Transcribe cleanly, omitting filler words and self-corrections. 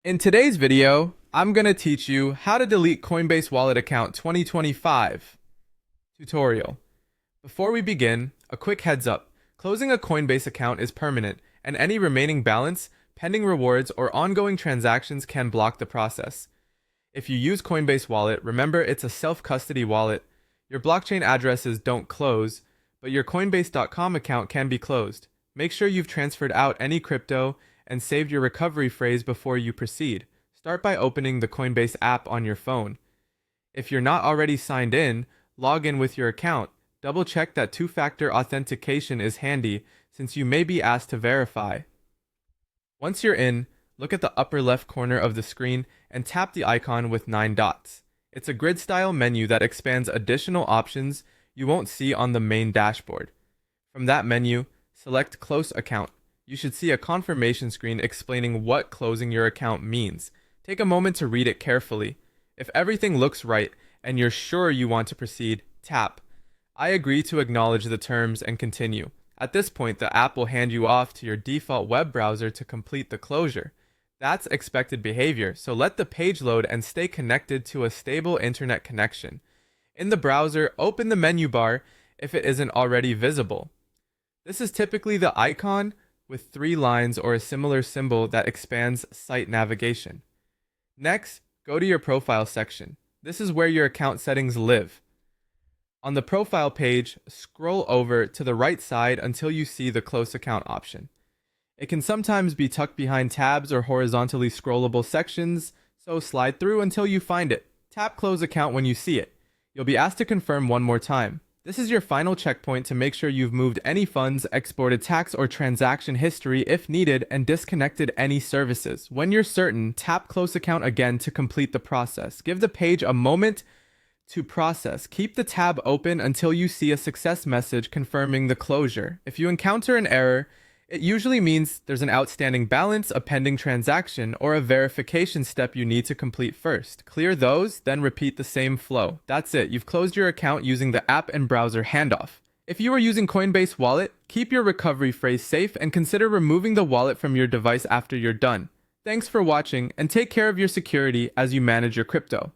In today's video, I'm going to teach you how to delete Coinbase Wallet account 2025 tutorial. Before we begin, a quick heads up. Closing a Coinbase account is permanent, and any remaining balance, pending rewards, or ongoing transactions can block the process. If you use Coinbase Wallet, remember it's a self-custody wallet. Your blockchain addresses don't close, but your Coinbase.com account can be closed. Make sure you've transferred out any crypto and saved your recovery phrase before you proceed. Start by opening the Coinbase app on your phone. If you're not already signed in, log in with your account. Double check that two-factor authentication is handy since you may be asked to verify. Once you're in, look at the upper left corner of the screen and tap the icon with 9 dots. It's a grid-style menu that expands additional options you won't see on the main dashboard. From that menu, select Close Account. You should see a confirmation screen explaining what closing your account means. Take a moment to read it carefully. If everything looks right and you're sure you want to proceed, tap I agree to acknowledge the terms and continue. At this point, the app will hand you off to your default web browser to complete the closure. That's expected behavior, so let the page load and stay connected to a stable internet connection. In the browser, open the menu bar if it isn't already visible. This is typically the icon with 3 lines or a similar symbol that expands site navigation. Next, go to your profile section. This is where your account settings live. On the profile page, scroll over to the right side until you see the Close Account option. It can sometimes be tucked behind tabs or horizontally scrollable sections, so slide through until you find it. Tap Close Account when you see it. You'll be asked to confirm one more time. This is your final checkpoint to make sure you've moved any funds, exported tax or transaction history if needed, and disconnected any services. When you're certain, tap Close Account again to complete the process. Give the page a moment to process. Keep the tab open until you see a success message confirming the closure. If you encounter an error, it usually means there's an outstanding balance, a pending transaction, or a verification step you need to complete first. Clear those, then repeat the same flow. That's it. You've closed your account using the app and browser handoff. If you are using Coinbase Wallet, keep your recovery phrase safe and consider removing the wallet from your device after you're done. Thanks for watching, and take care of your security as you manage your crypto.